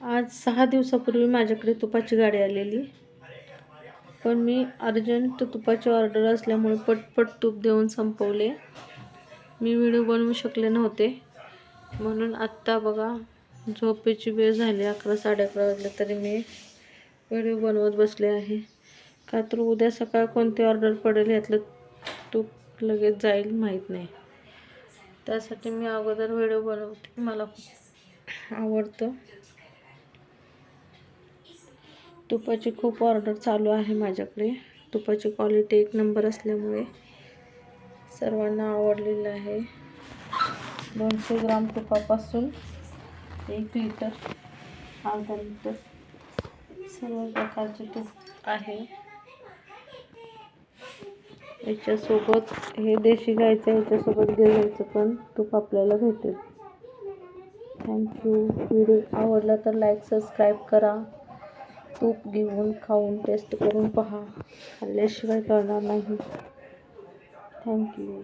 आज 6 दिवसापूर्वी माझ्याकडे तुपाची गाडी आलेली, पण मी अर्जंट तुपाची ऑर्डर असल्यामुळे पटपट तूप देऊन संपवले. मी व्हिडिओ बनवू शकले नव्हते, म्हणून आत्ता बघा झोपेची वेळ झाली, 11 साडे 11 वाजले तरी मी व्हिडिओ बनवत बसले आहे. का तर उद्या सकाळ कोणती ऑर्डर पडेल यातलं तूप लगेच जाईल माहीत नाही. त्यासाठी मी अगोदर व्हिडिओ बनवते, मला खूप आवडतं. तुपाची खूप ऑर्डर चालू आहे माझ्याकडे. तुपाची क्वालिटी एक नंबर असल्यामुळे सर्वांना आवडलेलं आहे. 200 ग्राम तुपापासून 1 लिटर, अर्धा लिटर सर्व प्रकारचे तूप आहे. याच्यासोबत हे देशी गाईचं, याच्यासोबत गिरगाईचं पण तूप आपल्याला भेटेल. थँक्यू. व्हिडिओ आवडला तर लाईक सबस्क्राईब करा. तूप घेऊन खाऊन टेस्ट करून पहा, खाल्ल्याशिवाय कळणार नाही. थँक्यू.